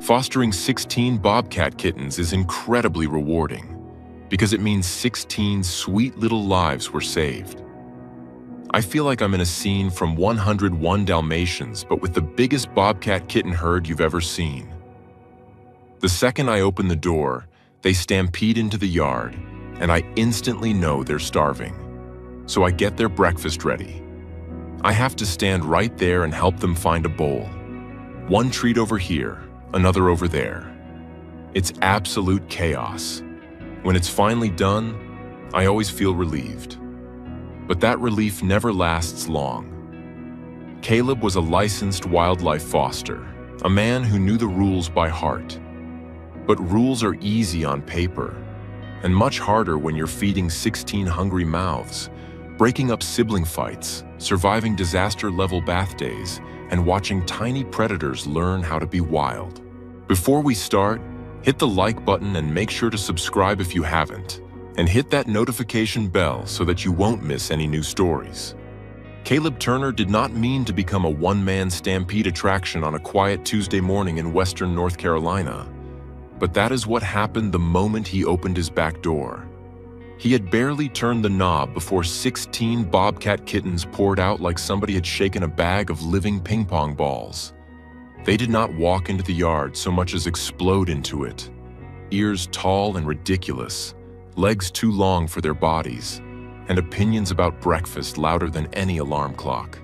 Fostering 16 Bobcat kittens is incredibly rewarding because it means 16 sweet little lives were saved. I feel like I'm in a scene from 101 Dalmatians, but with the biggest Bobcat kitten herd you've ever seen. The second I open the door, they stampede into the yard, and I instantly know they're starving. So I get their breakfast ready. I have to stand right there and help them find a bowl. One treat over here, another over there. It's absolute chaos. When it's finally done, I always feel relieved. But that relief never lasts long. Caleb was a licensed wildlife foster, a man who knew the rules by heart. But rules are easy on paper, and much harder when you're feeding 16 hungry mouths, breaking up sibling fights, surviving disaster-level bath days, and watching tiny predators learn how to be wild. Before we start, hit the like button and make sure to subscribe if you haven't, and hit that notification bell so that you won't miss any new stories. Caleb Turner did not mean to become a one-man stampede attraction on a quiet Tuesday morning in western North Carolina, but that is what happened the moment he opened his back door. He had barely turned the knob before 16 Bobcat kittens poured out like somebody had shaken a bag of living ping-pong balls. They did not walk into the yard so much as explode into it. Ears tall and ridiculous, legs too long for their bodies, and opinions about breakfast louder than any alarm clock.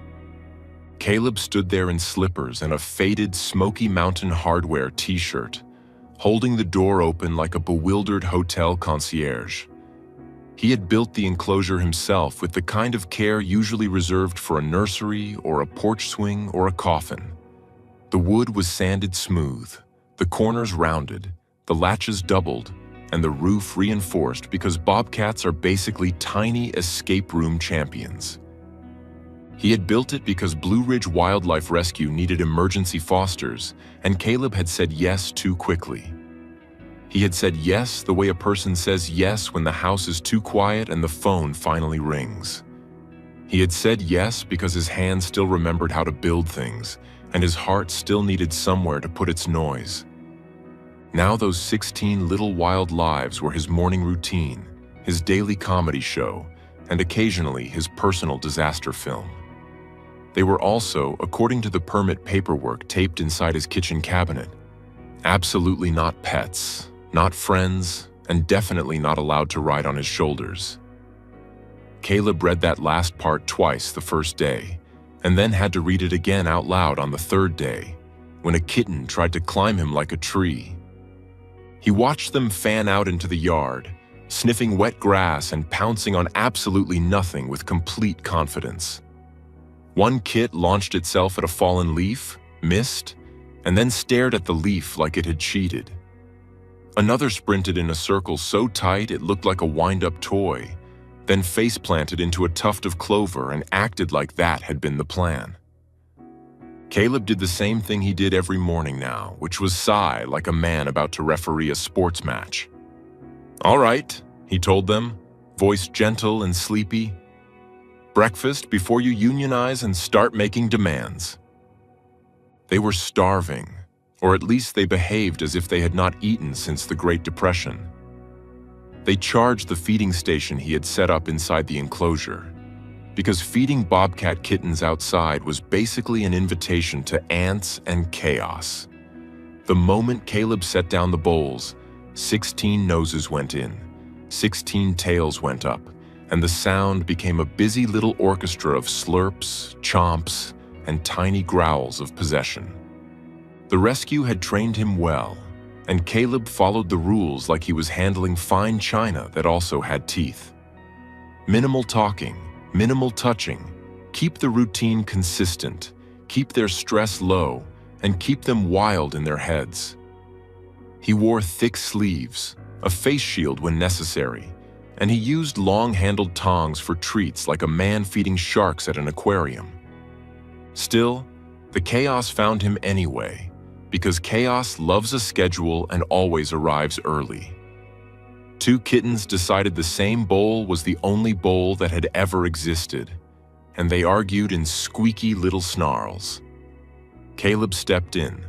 Caleb stood there in slippers and a faded Smoky Mountain Hardware t-shirt, holding the door open like a bewildered hotel concierge. He had built the enclosure himself with the kind of care usually reserved for a nursery or a porch swing or a coffin. The wood was sanded smooth, the corners rounded, the latches doubled, and the roof reinforced because bobcats are basically tiny escape room champions. He had built it because Blue Ridge Wildlife Rescue needed emergency fosters, and Caleb had said yes too quickly. He had said yes the way a person says yes when the house is too quiet and the phone finally rings. He had said yes because his hands still remembered how to build things, and his heart still needed somewhere to put its noise. Now those 16 little wild lives were his morning routine, his daily comedy show, and occasionally his personal disaster film. They were also, according to the permit paperwork taped inside his kitchen cabinet, absolutely not pets, not friends, and definitely not allowed to ride on his shoulders. Caleb read that last part twice the first day, and then had to read it again out loud on the third day, when a kitten tried to climb him like a tree. He watched them fan out into the yard, sniffing wet grass and pouncing on absolutely nothing with complete confidence. One kit launched itself at a fallen leaf, missed, and then stared at the leaf like it had cheated. Another sprinted in a circle so tight it looked like a wind-up toy, then face-planted into a tuft of clover and acted like that had been the plan. Caleb did the same thing he did every morning now, which was sigh like a man about to referee a sports match. "All right," he told them, voice gentle and sleepy. "Breakfast before you unionize and start making demands." They were starving, or at least they behaved as if they had not eaten since the Great Depression. They charged the feeding station he had set up inside the enclosure, because feeding bobcat kittens outside was basically an invitation to ants and chaos. The moment Caleb set down the bowls, 16 noses went in, 16 tails went up, and the sound became a busy little orchestra of slurps, chomps, and tiny growls of possession. The rescue had trained him well, and Caleb followed the rules like he was handling fine china that also had teeth. Minimal talking, minimal touching, keep the routine consistent, keep their stress low, and keep them wild in their heads. He wore thick sleeves, a face shield when necessary, and he used long-handled tongs for treats like a man feeding sharks at an aquarium. Still, the chaos found him anyway, because chaos loves a schedule and always arrives early. Two kittens decided the same bowl was the only bowl that had ever existed, and they argued in squeaky little snarls. Caleb stepped in.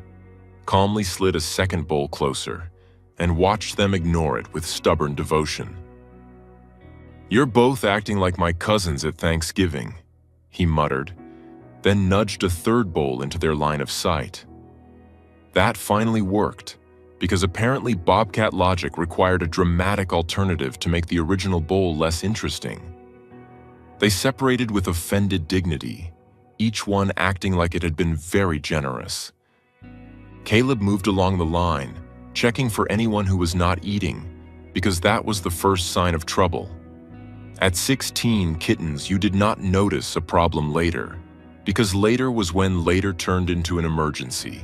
calmly slid a second bowl closer, and watched them ignore it with stubborn devotion. "You're both acting like my cousins at Thanksgiving," he muttered, then nudged a third bowl into their line of sight. That finally worked, because apparently Bobcat logic required a dramatic alternative to make the original bowl less interesting. They separated with offended dignity, each one acting like it had been very generous. Caleb moved along the line, checking for anyone who was not eating, because that was the first sign of trouble. At 16 kittens, you did not notice a problem later, because later was when later turned into an emergency.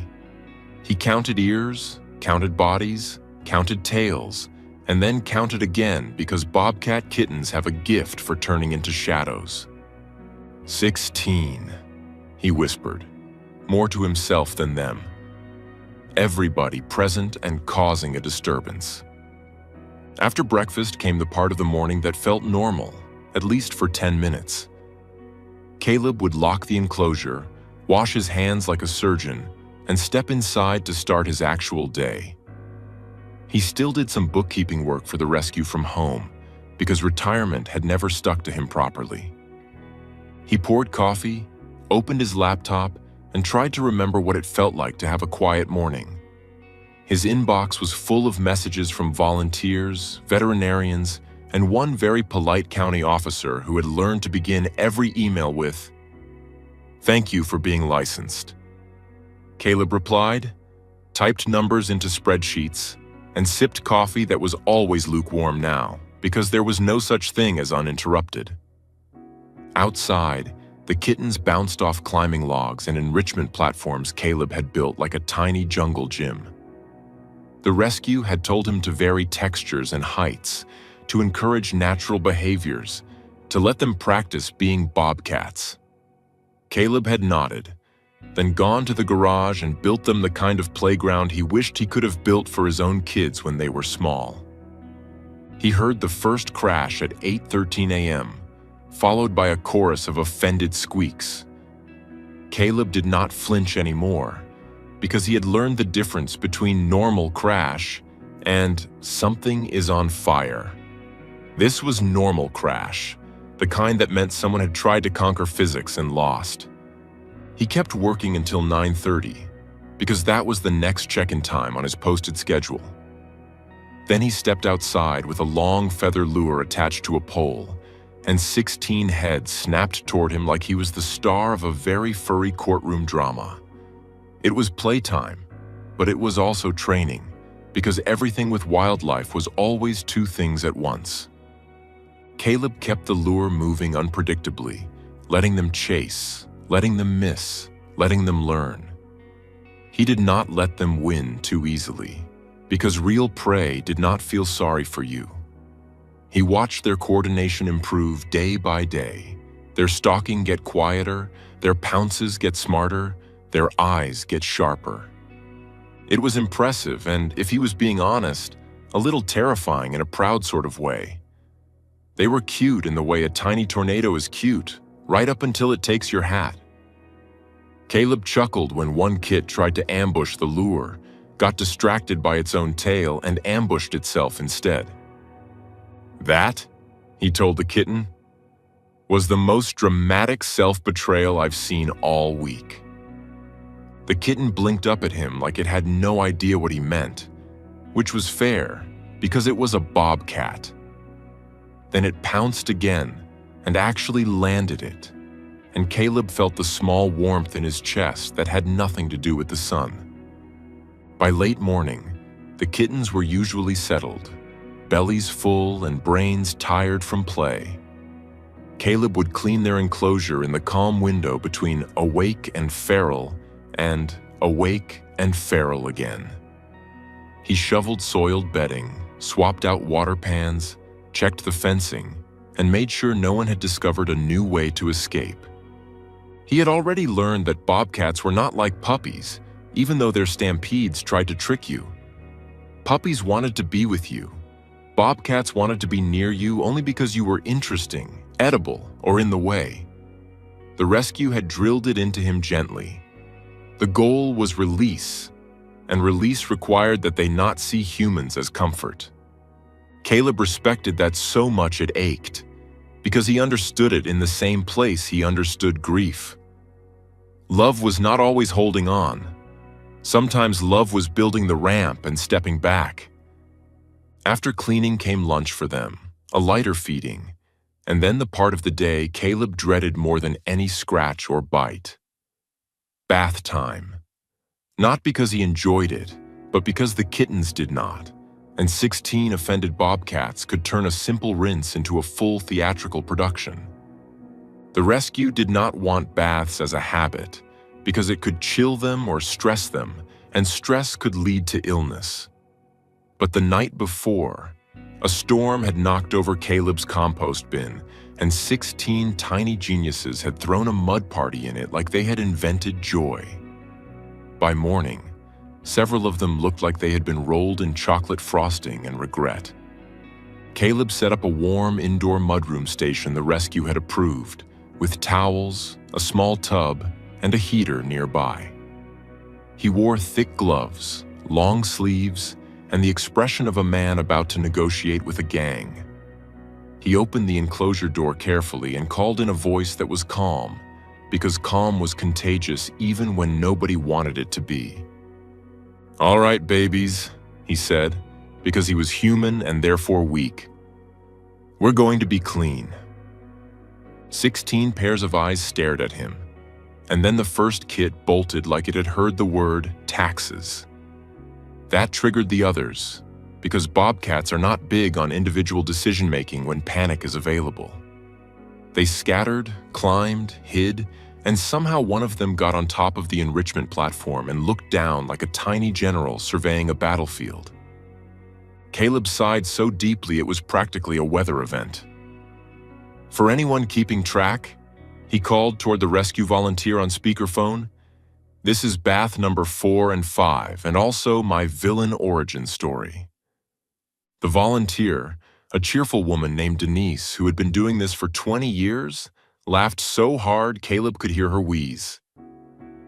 He counted ears, counted bodies, counted tails, and then counted again because Bobcat kittens have a gift for turning into shadows. 16, he whispered, more to himself than them. Everybody present and causing a disturbance. After breakfast came the part of the morning that felt normal, at least for 10 minutes. Caleb would lock the enclosure, wash his hands like a surgeon, and step inside to start his actual day. He still did some bookkeeping work for the rescue from home, because retirement had never stuck to him properly. He poured coffee, opened his laptop, and tried to remember what it felt like to have a quiet morning. His inbox was full of messages from volunteers, veterinarians, and one very polite county officer who had learned to begin every email with, "Thank you for being licensed." Caleb replied, typed numbers into spreadsheets, and sipped coffee that was always lukewarm now, because there was no such thing as uninterrupted. Outside, the kittens bounced off climbing logs and enrichment platforms Caleb had built like a tiny jungle gym. The rescue had told him to vary textures and heights, to encourage natural behaviors, to let them practice being bobcats. Caleb had nodded, then gone to the garage and built them the kind of playground he wished he could have built for his own kids when they were small. He heard the first crash at 8:13 a.m., followed by a chorus of offended squeaks. Caleb did not flinch anymore, because he had learned the difference between normal crash and something is on fire. This was normal crash, the kind that meant someone had tried to conquer physics and lost. He kept working until 9:30, because that was the next check-in time on his posted schedule. Then he stepped outside with a long feather lure attached to a pole, and 16 heads snapped toward him like he was the star of a very furry courtroom drama. It was playtime, but it was also training, because everything with wildlife was always two things at once. Caleb kept the lure moving unpredictably, letting them chase, letting them miss, letting them learn. He did not let them win too easily, because real prey did not feel sorry for you. He watched their coordination improve day by day, their stalking get quieter, their pounces get smarter, their eyes get sharper. It was impressive and, if he was being honest, a little terrifying in a proud sort of way. They were cute in the way a tiny tornado is cute, right up until it takes your hat. Caleb chuckled when one kit tried to ambush the lure, got distracted by its own tail, and ambushed itself instead. That, he told the kitten, was the most dramatic self-betrayal I've seen all week. The kitten blinked up at him like it had no idea what he meant, which was fair, because it was a bobcat. Then it pounced again and actually landed it, and Caleb felt the small warmth in his chest that had nothing to do with the sun. By late morning, the kittens were usually settled, bellies full and brains tired from play. Caleb would clean their enclosure in the calm window between awake and feral and awake and feral again. He shoveled soiled bedding, swapped out water pans, checked the fencing, and made sure no one had discovered a new way to escape. He had already learned that bobcats were not like puppies, even though their stampedes tried to trick you. Puppies wanted to be with you. Bobcats wanted to be near you only because you were interesting, edible, or in the way. The rescue had drilled it into him gently. The goal was release, and release required that they not see humans as comfort. Caleb respected that so much it ached, because he understood it in the same place he understood grief. Love was not always holding on. Sometimes love was building the ramp and stepping back. After cleaning came lunch for them, a lighter feeding, and then the part of the day Caleb dreaded more than any scratch or bite. Bath time. Not because he enjoyed it, but because the kittens did not, and 16 offended bobcats could turn a simple rinse into a full theatrical production. The rescue did not want baths as a habit, because it could chill them or stress them, and stress could lead to illness. But the night before, a storm had knocked over Caleb's compost bin, and 16 tiny geniuses had thrown a mud party in it like they had invented joy. By morning, several of them looked like they had been rolled in chocolate frosting and regret. Caleb set up a warm indoor mudroom station the rescue had approved, with towels, a small tub, and a heater nearby. He wore thick gloves, long sleeves, and the expression of a man about to negotiate with a gang. He opened the enclosure door carefully and called in a voice that was calm, because calm was contagious even when nobody wanted it to be. "All right, babies," he said, because he was human and therefore weak. "We're going to be clean." 16 pairs of eyes stared at him, and then the first kit bolted like it had heard the word taxes. That triggered the others, because bobcats are not big on individual decision-making when panic is available. They scattered, climbed, hid, and somehow one of them got on top of the enrichment platform and looked down like a tiny general surveying a battlefield. Caleb sighed so deeply it was practically a weather event. For anyone keeping track, he called toward the rescue volunteer on speakerphone, "This is bath number 4 and 5, and also my villain origin story." The volunteer, a cheerful woman named Denise, who had been doing this for 20 years, laughed so hard Caleb could hear her wheeze.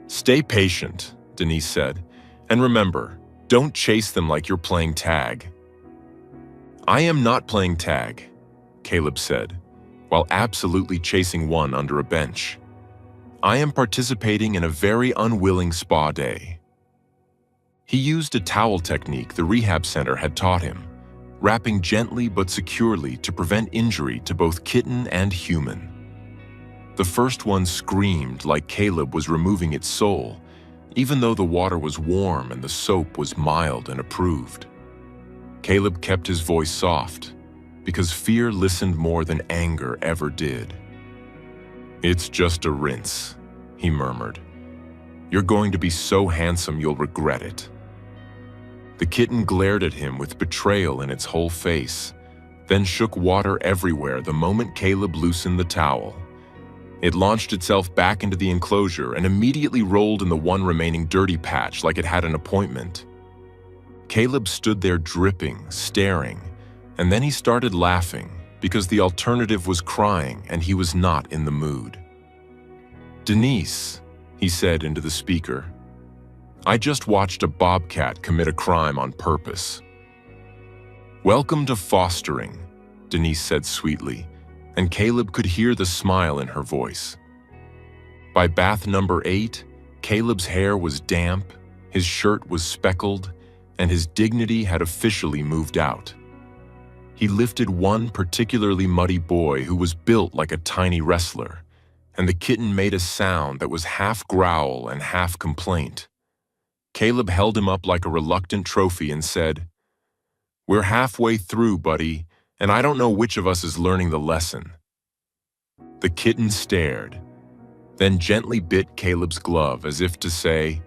"Stay patient," Denise said, "and remember, don't chase them like you're playing tag." "I am not playing tag," Caleb said, while absolutely chasing one under a bench. "I am participating in a very unwilling spa day." He used a towel technique the rehab center had taught him, wrapping gently but securely to prevent injury to both kitten and human. The first one screamed like Caleb was removing its soul, even though the water was warm and the soap was mild and approved. Caleb kept his voice soft, because fear listened more than anger ever did. "It's just a rinse," he murmured. "You're going to be so handsome you'll regret it." The kitten glared at him with betrayal in its whole face, then shook water everywhere the moment Caleb loosened the towel. It launched itself back into the enclosure and immediately rolled in the one remaining dirty patch like it had an appointment. Caleb stood there dripping, staring, and then he started laughing because the alternative was crying and he was not in the mood. "Denise," he said into the speaker, "I just watched a bobcat commit a crime on purpose." "Welcome to fostering," Denise said sweetly, and Caleb could hear the smile in her voice. By bath number 8, Caleb's hair was damp, his shirt was speckled, and his dignity had officially moved out. He lifted one particularly muddy boy who was built like a tiny wrestler, and the kitten made a sound that was half growl and half complaint. Caleb held him up like a reluctant trophy and said, "We're halfway through, buddy, and I don't know which of us is learning the lesson." The kitten stared, then gently bit Caleb's glove as if to say,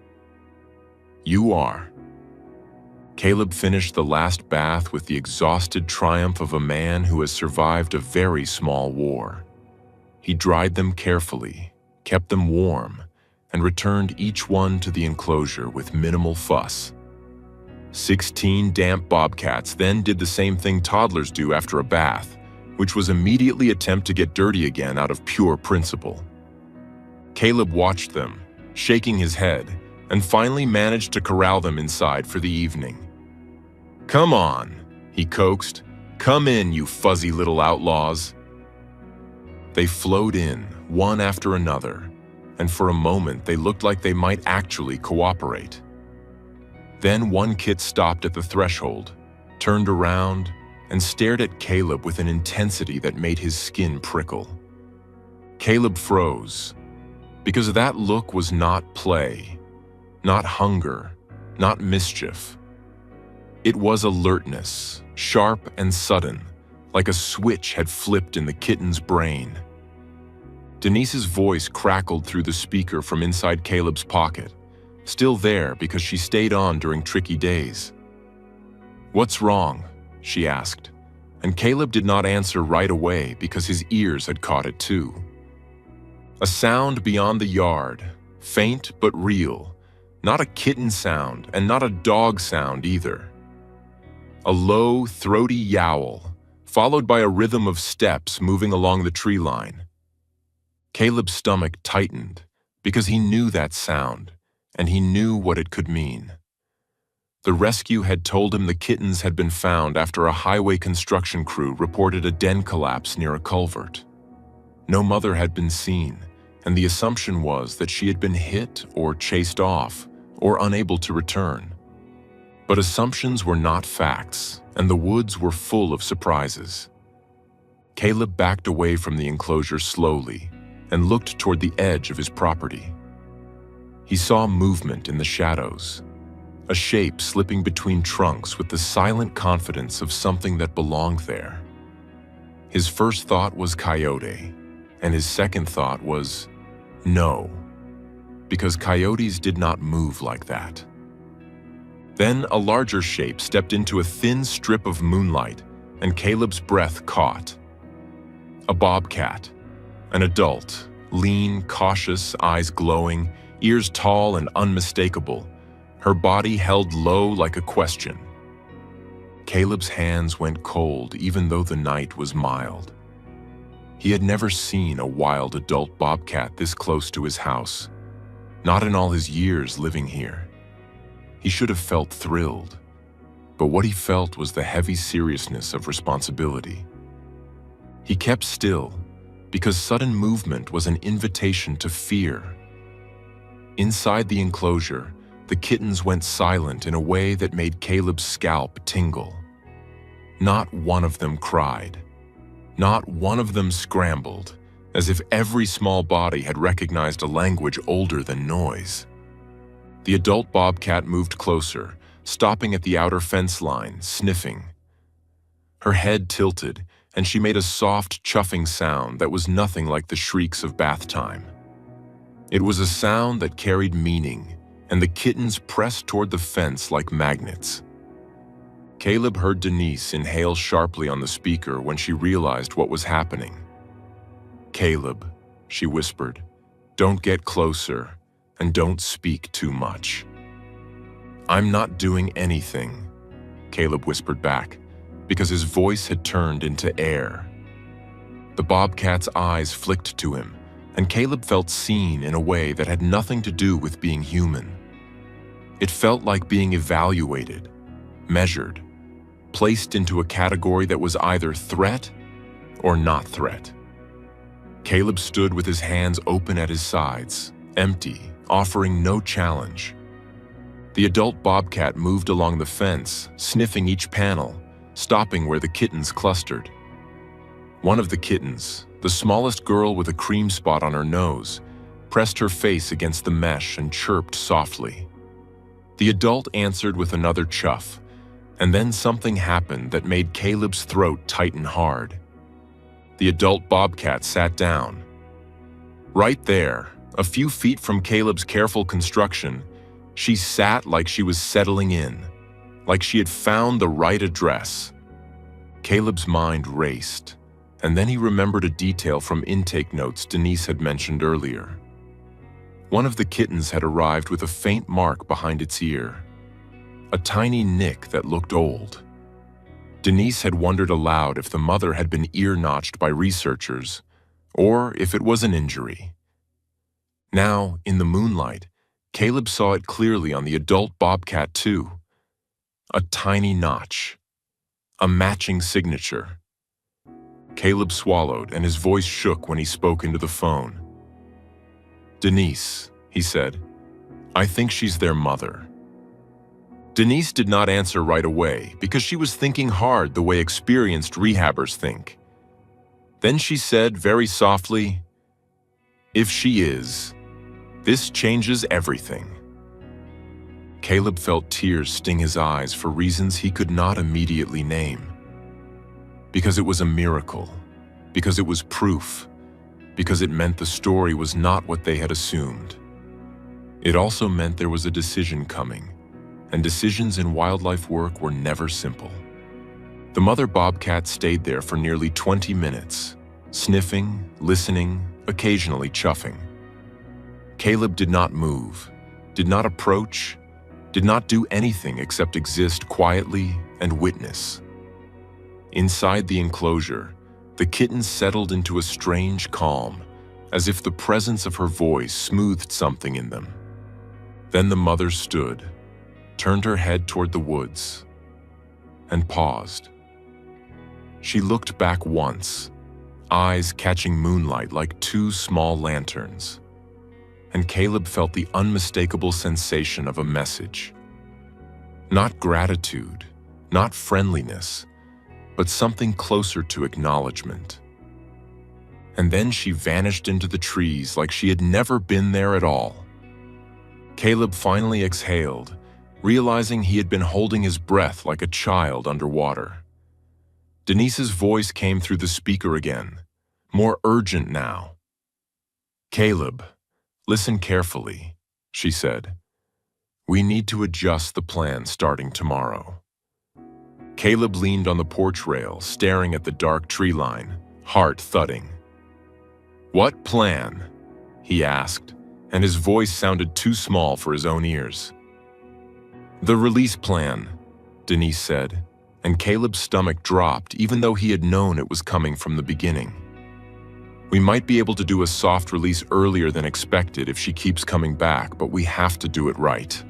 "You are." Caleb finished the last bath with the exhausted triumph of a man who has survived a very small war. He dried them carefully, kept them warm, and returned each one to the enclosure with minimal fuss. 16 damp bobcats then did the same thing toddlers do after a bath, which was immediately attempt to get dirty again out of pure principle. Caleb watched them, shaking his head, and finally managed to corral them inside for the evening. "Come on," he coaxed. "Come in, you fuzzy little outlaws." They flowed in, one after another, and for a moment they looked like they might actually cooperate. Then one kit stopped at the threshold, turned around, and stared at Caleb with an intensity that made his skin prickle. Caleb froze, because that look was not play, not hunger, not mischief. It was alertness, sharp and sudden, like a switch had flipped in the kitten's brain. Denise's voice crackled through the speaker from inside Caleb's pocket, still there because she stayed on during tricky days. "What's wrong?" she asked, and Caleb did not answer right away because his ears had caught it too. A sound beyond the yard, faint but real, not a kitten sound and not a dog sound either. A low, throaty yowl, followed by a rhythm of steps moving along the tree line. Caleb's stomach tightened because he knew that sound, and he knew what it could mean. The rescue had told him the kittens had been found after a highway construction crew reported a den collapse near a culvert. No mother had been seen, and the assumption was that she had been hit or chased off or unable to return. But assumptions were not facts, and the woods were full of surprises. Caleb backed away from the enclosure slowly and looked toward the edge of his property. He saw movement in the shadows, a shape slipping between trunks with the silent confidence of something that belonged there. His first thought was coyote, and his second thought was no, because coyotes did not move like that. Then a larger shape stepped into a thin strip of moonlight, and Caleb's breath caught. A bobcat, an adult, lean, cautious, eyes glowing, ears tall and unmistakable, her body held low like a question. Caleb's hands went cold even though the night was mild. He had never seen a wild adult bobcat this close to his house, not in all his years living here. He should have felt thrilled, but what he felt was the heavy seriousness of responsibility. He kept still, because sudden movement was an invitation to fear. Inside the enclosure, the kittens went silent in a way that made Caleb's scalp tingle. Not one of them cried. Not one of them scrambled, as if every small body had recognized a language older than noise. The adult bobcat moved closer, stopping at the outer fence line, sniffing. Her head tilted, and she made a soft, chuffing sound that was nothing like the shrieks of bath time. It was a sound that carried meaning, and the kittens pressed toward the fence like magnets. Caleb heard Denise inhale sharply on the speaker when she realized what was happening. "Caleb," she whispered, "don't get closer, and don't speak too much." "I'm not doing anything," Caleb whispered back, because his voice had turned into air. The bobcat's eyes flicked to him, and Caleb felt seen in a way that had nothing to do with being human. It felt like being evaluated, measured, placed into a category that was either threat or not threat. Caleb stood with his hands open at his sides, empty, offering no challenge. The adult bobcat moved along the fence, sniffing each panel, stopping where the kittens clustered. One of the kittens, the smallest girl with a cream spot on her nose, pressed her face against the mesh and chirped softly. The adult answered with another chuff, and then something happened that made Caleb's throat tighten hard. The adult bobcat sat down. Right there, a few feet from Caleb's careful construction, she sat like she was settling in, like she had found the right address. Caleb's mind raced, and then he remembered a detail from intake notes Denise had mentioned earlier. One of the kittens had arrived with a faint mark behind its ear, a tiny nick that looked old. Denise had wondered aloud if the mother had been ear-notched by researchers, or if it was an injury. Now, in the moonlight, Caleb saw it clearly on the adult bobcat too. A tiny notch. A matching signature. Caleb swallowed, and his voice shook when he spoke into the phone. "Denise," he said, "I think she's their mother." Denise did not answer right away because she was thinking hard the way experienced rehabbers think. Then she said very softly, "If she is, this changes everything." Caleb felt tears sting his eyes for reasons he could not immediately name. Because it was a miracle, because it was proof, because it meant the story was not what they had assumed. It also meant there was a decision coming, and decisions in wildlife work were never simple. The mother bobcat stayed there for nearly 20 minutes, sniffing, listening, occasionally chuffing. Caleb did not move, did not approach, did not do anything except exist quietly and witness. Inside the enclosure, the kittens settled into a strange calm, as if the presence of her voice smoothed something in them. Then the mother stood, turned her head toward the woods, and paused. She looked back once, eyes catching moonlight like two small lanterns, and Caleb felt the unmistakable sensation of a message. Not gratitude, not friendliness, but something closer to acknowledgement. And then she vanished into the trees like she had never been there at all. Caleb finally exhaled, realizing he had been holding his breath like a child underwater. Denise's voice came through the speaker again, more urgent now. "Caleb, listen carefully," she said. "We need to adjust the plan starting tomorrow." Caleb leaned on the porch rail, staring at the dark tree line, heart thudding. "What plan?" he asked, and his voice sounded too small for his own ears. "The release plan," Denise said, and Caleb's stomach dropped even though he had known it was coming from the beginning. "We might be able to do a soft release earlier than expected if she keeps coming back, but we have to do it right."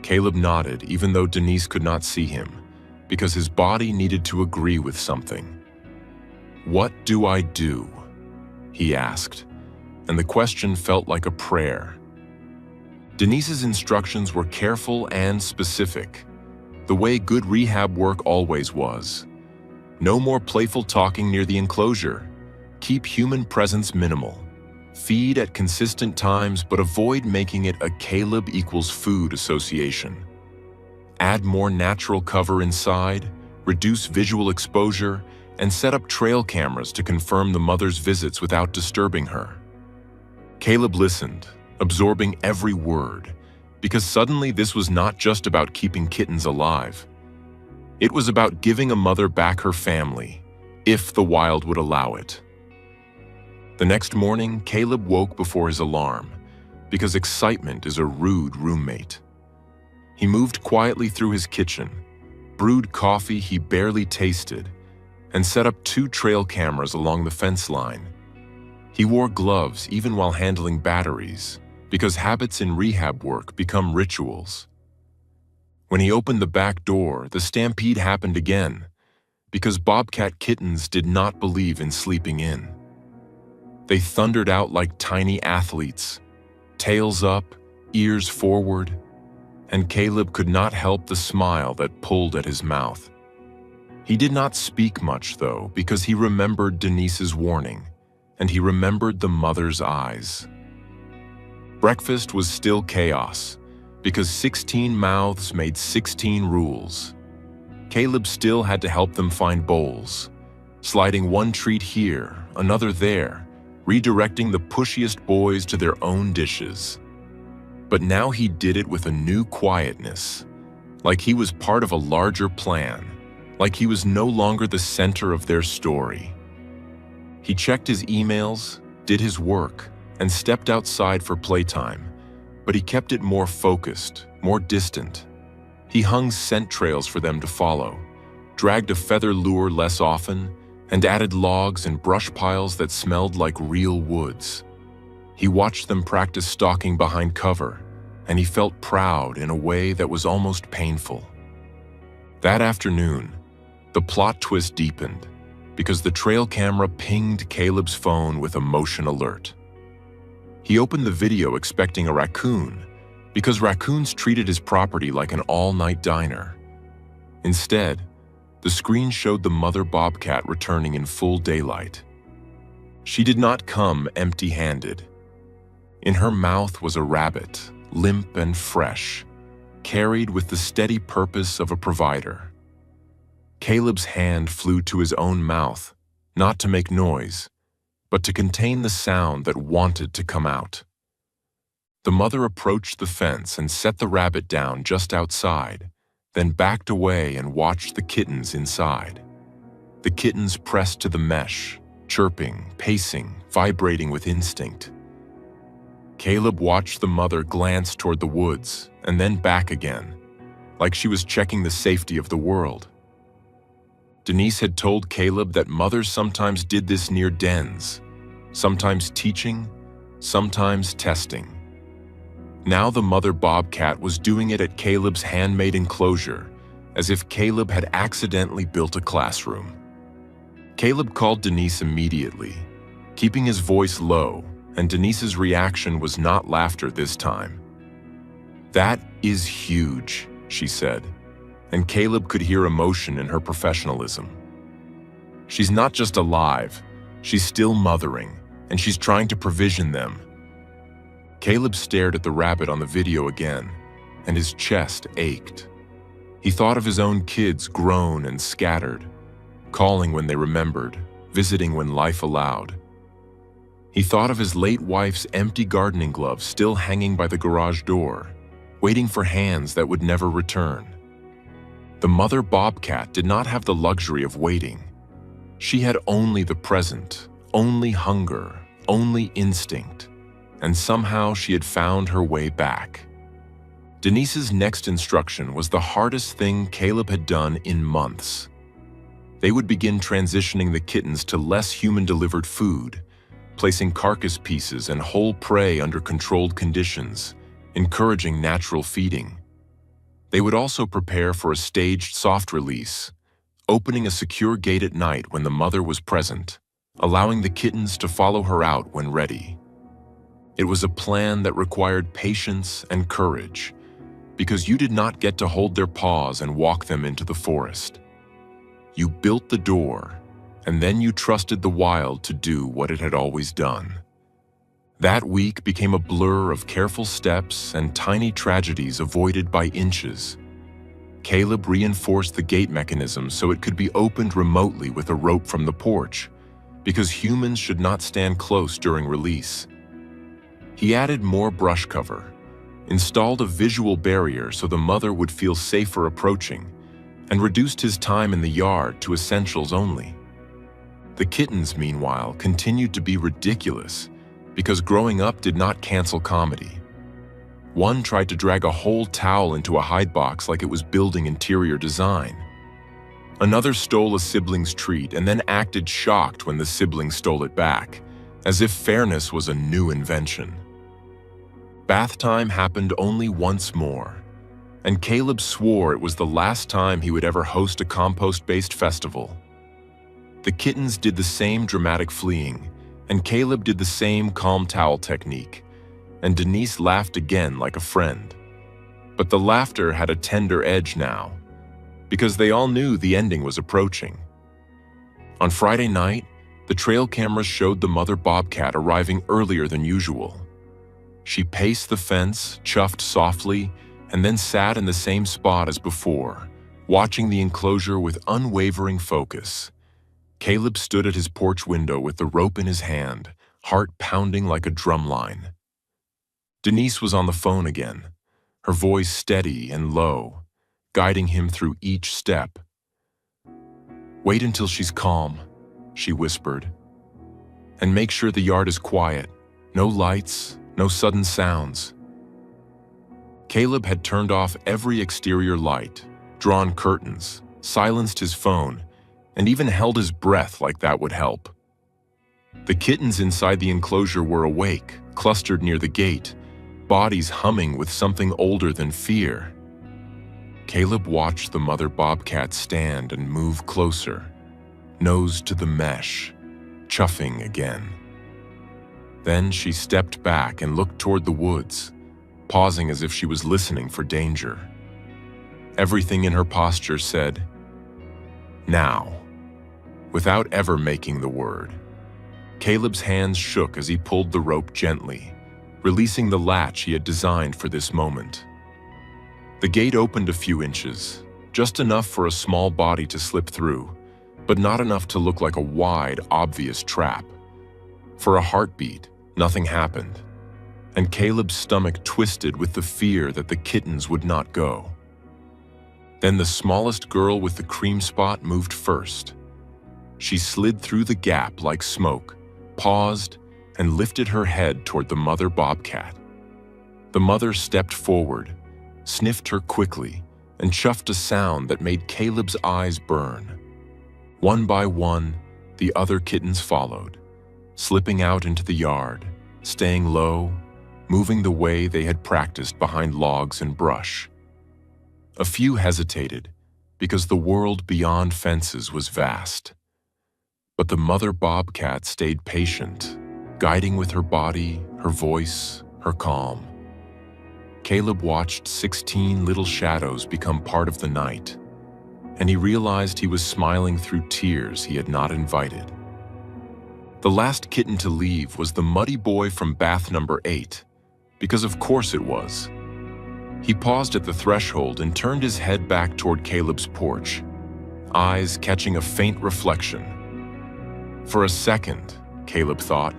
Caleb nodded even though Denise could not see him, because his body needed to agree with something. "What do I do?" he asked, and the question felt like a prayer. Denise's instructions were careful and specific, the way good rehab work always was. No more playful talking near the enclosure. Keep human presence minimal. Feed at consistent times, but avoid making it a Caleb equals food association. Add more natural cover inside, reduce visual exposure, and set up trail cameras to confirm the mother's visits without disturbing her. Caleb listened, absorbing every word, because suddenly this was not just about keeping kittens alive. It was about giving a mother back her family, if the wild would allow it. The next morning, Caleb woke before his alarm, because excitement is a rude roommate. He moved quietly through his kitchen, brewed coffee he barely tasted, and set up 2 trail cameras along the fence line. He wore gloves even while handling batteries, because habits in rehab work become rituals. When he opened the back door, the stampede happened again, because bobcat kittens did not believe in sleeping in. They thundered out like tiny athletes, tails up, ears forward, and Caleb could not help the smile that pulled at his mouth. He did not speak much, though, because he remembered Denise's warning, and he remembered the mother's eyes. Breakfast was still chaos, because 16 mouths made 16 rules. Caleb still had to help them find bowls, sliding one treat here, another there, redirecting the pushiest boys to their own dishes. But now he did it with a new quietness, like he was part of a larger plan, like he was no longer the center of their story. He checked his emails, did his work, and stepped outside for playtime, but he kept it more focused, more distant. He hung scent trails for them to follow, dragged a feather lure less often, and added logs and brush piles that smelled like real woods. He watched them practice stalking behind cover, and he felt proud in a way that was almost painful. That afternoon, the plot twist deepened because the trail camera pinged Caleb's phone with a motion alert. He opened the video expecting a raccoon because raccoons treated his property like an all-night diner. Instead, the screen showed the mother bobcat returning in full daylight. She did not come empty-handed. In her mouth was a rabbit, limp and fresh, carried with the steady purpose of a provider. Caleb's hand flew to his own mouth, not to make noise, but to contain the sound that wanted to come out. The mother approached the fence and set the rabbit down just outside, then backed away and watched the kittens inside. The kittens pressed to the mesh, chirping, pacing, vibrating with instinct. Caleb watched the mother glance toward the woods and then back again, like she was checking the safety of the world. Denise had told Caleb that mothers sometimes did this near dens, sometimes teaching, sometimes testing. Now the mother bobcat was doing it at Caleb's handmade enclosure, as if Caleb had accidentally built a classroom. Caleb called Denise immediately, keeping his voice low, and Denise's reaction was not laughter this time. "That is huge," she said, and Caleb could hear emotion in her professionalism. "She's not just alive, she's still mothering, and she's trying to provision them." Caleb stared at the rabbit on the video again, and his chest ached. He thought of his own kids grown and scattered, calling when they remembered, visiting when life allowed. He thought of his late wife's empty gardening gloves still hanging by the garage door, waiting for hands that would never return. The mother bobcat did not have the luxury of waiting. She had only the present, only hunger, only instinct, and somehow she had found her way back. Denise's next instruction was the hardest thing Caleb had done in months. They would begin transitioning the kittens to less human-delivered food, placing carcass pieces and whole prey under controlled conditions, encouraging natural feeding. They would also prepare for a staged soft release, opening a secure gate at night when the mother was present, allowing the kittens to follow her out when ready. It was a plan that required patience and courage, because you did not get to hold their paws and walk them into the forest. You built the door, and then you trusted the wild to do what it had always done. That week became a blur of careful steps and tiny tragedies avoided by inches. Caleb reinforced the gate mechanism so it could be opened remotely with a rope from the porch, because humans should not stand close during release. He added more brush cover, installed a visual barrier so the mother would feel safer approaching, and reduced his time in the yard to essentials only. The kittens, meanwhile, continued to be ridiculous because growing up did not cancel comedy. One tried to drag a whole towel into a hide box like it was building interior design. Another stole a sibling's treat and then acted shocked when the sibling stole it back, as if fairness was a new invention. Bath time happened only once more, and Caleb swore it was the last time he would ever host a compost-based festival. The kittens did the same dramatic fleeing, and Caleb did the same calm towel technique, and Denise laughed again like a friend. But the laughter had a tender edge now, because they all knew the ending was approaching. On Friday night, the trail cameras showed the mother bobcat arriving earlier than usual. She paced the fence, chuffed softly, and then sat in the same spot as before, watching the enclosure with unwavering focus. Caleb stood at his porch window with the rope in his hand, heart pounding like a drumline. Denise was on the phone again, her voice steady and low, guiding him through each step. "Wait until she's calm," she whispered. "And make sure the yard is quiet, no lights, no sudden sounds." Caleb had turned off every exterior light, drawn curtains, silenced his phone, and even held his breath like that would help. The kittens inside the enclosure were awake, clustered near the gate, bodies humming with something older than fear. Caleb watched the mother bobcat stand and move closer, nose to the mesh, chuffing again. Then she stepped back and looked toward the woods, pausing as if she was listening for danger. Everything in her posture said, "Now," without ever making the word. Caleb's hands shook as he pulled the rope gently, releasing the latch he had designed for this moment. The gate opened a few inches, just enough for a small body to slip through, but not enough to look like a wide, obvious trap. For a heartbeat, nothing happened, and Caleb's stomach twisted with the fear that the kittens would not go. Then the smallest girl with the cream spot moved first. She slid through the gap like smoke, paused, and lifted her head toward the mother bobcat. The mother stepped forward, sniffed her quickly, and chuffed a sound that made Caleb's eyes burn. One by one, the other kittens followed, slipping out into the yard, staying low, moving the way they had practiced behind logs and brush. A few hesitated, because the world beyond fences was vast. But the mother bobcat stayed patient, guiding with her body, her voice, her calm. Caleb watched 16 little shadows become part of the night, and he realized he was smiling through tears he had not invited. The last kitten to leave was the muddy boy from bath number 8, because of course it was. He paused at the threshold and turned his head back toward Caleb's porch, eyes catching a faint reflection. For a second, Caleb thought,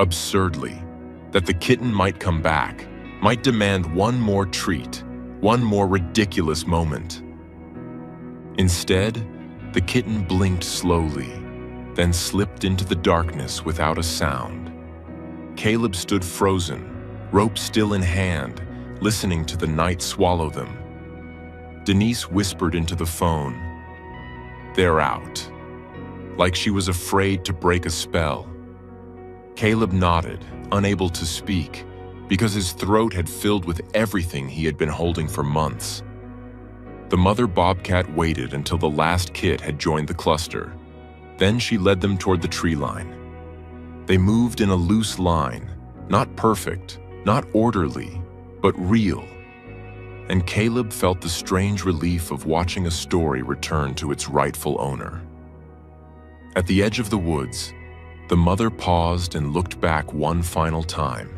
absurdly, that the kitten might come back, might demand one more treat, one more ridiculous moment. Instead, the kitten blinked slowly, then slipped into the darkness without a sound. Caleb stood frozen, rope still in hand, listening to the night swallow them. Denise whispered into the phone, "They're out," like she was afraid to break a spell. Caleb nodded, unable to speak, because his throat had filled with everything he had been holding for months. The mother bobcat waited until the last kit had joined the cluster. Then she led them toward the tree line. They moved in a loose line, not perfect, not orderly, but real. And Caleb felt the strange relief of watching a story return to its rightful owner. At the edge of the woods, the mother paused and looked back one final time.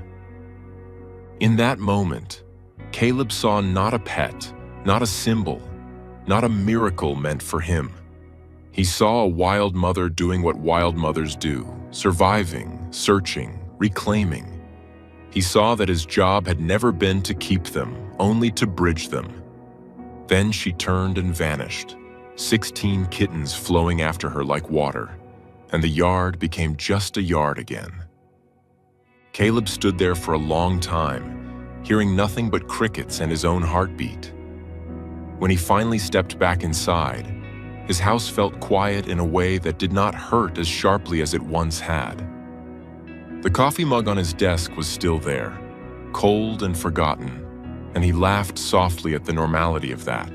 In that moment, Caleb saw not a pet, not a symbol, not a miracle meant for him. He saw a wild mother doing what wild mothers do, surviving, searching, reclaiming. He saw that his job had never been to keep them, only to bridge them. Then she turned and vanished, 16 kittens flowing after her like water, and the yard became just a yard again. Caleb stood there for a long time, hearing nothing but crickets and his own heartbeat. When he finally stepped back inside, his house felt quiet in a way that did not hurt as sharply as it once had. The coffee mug on his desk was still there, cold and forgotten, and he laughed softly at the normality of that.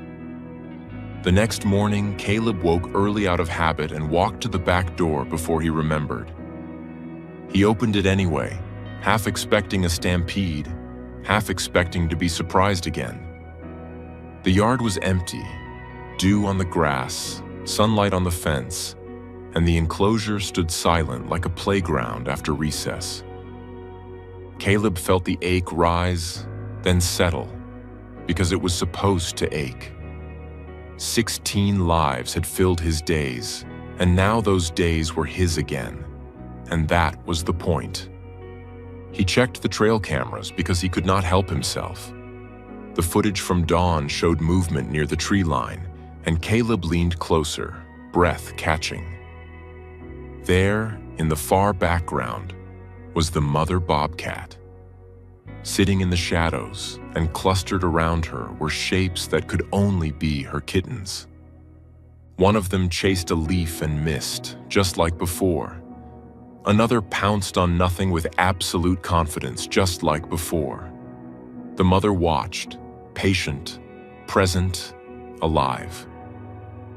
The next morning, Caleb woke early out of habit and walked to the back door before he remembered. He opened it anyway, half expecting a stampede, half expecting to be surprised again. The yard was empty, dew on the grass, sunlight on the fence, and the enclosure stood silent like a playground after recess. Caleb felt the ache rise, then settle, because it was supposed to ache. 16 lives had filled his days, and now those days were his again, and that was the point. He checked the trail cameras because he could not help himself. The footage from dawn showed movement near the tree line, and Caleb leaned closer, breath catching. There, in the far background, was the mother bobcat. Sitting in the shadows and clustered around her were shapes that could only be her kittens. One of them chased a leaf and missed, just like before. Another pounced on nothing with absolute confidence, just like before. The mother watched, patient, present, alive.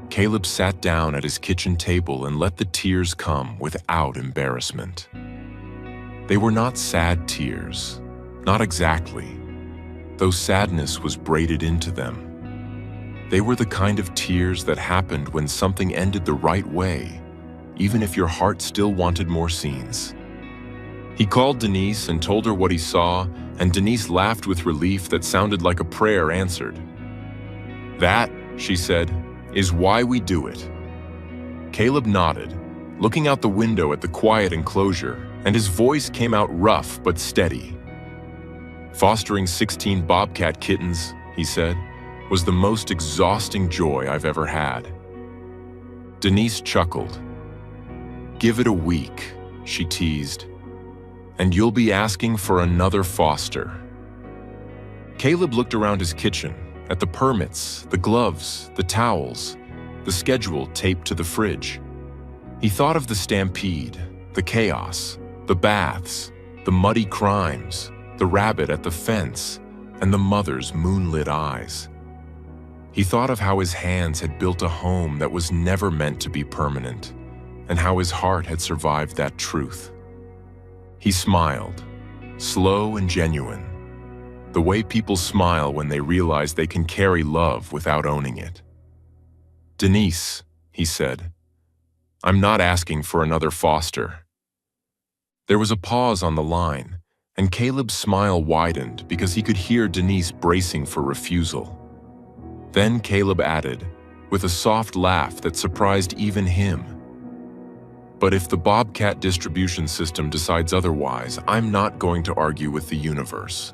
Caleb sat down at his kitchen table and let the tears come without embarrassment. They were not sad tears, not exactly, though sadness was braided into them. They were the kind of tears that happened when something ended the right way, even if your heart still wanted more scenes. He called Denise and told her what he saw, and Denise laughed with relief that sounded like a prayer answered. "That," she said, "is why we do it." Caleb nodded, looking out the window at the quiet enclosure, and his voice came out rough but steady. "Fostering 16 Bobcat kittens," he said, "was the most exhausting joy I've ever had." Denise chuckled. "Give it a week," she teased, "and you'll be asking for another foster." Caleb looked around his kitchen, at the permits, the gloves, the towels, the schedule taped to the fridge. He thought of the stampede, the chaos, the baths, the muddy crimes, the rabbit at the fence, and the mother's moonlit eyes. He thought of how his hands had built a home that was never meant to be permanent, and how his heart had survived that truth. He smiled, slow and genuine, the way people smile when they realize they can carry love without owning it. "Denise," he said, "I'm not asking for another foster." There was a pause on the line, and Caleb's smile widened because he could hear Denise bracing for refusal. Then Caleb added, with a soft laugh that surprised even him, "But if the Bobcat distribution system decides otherwise, I'm not going to argue with the universe."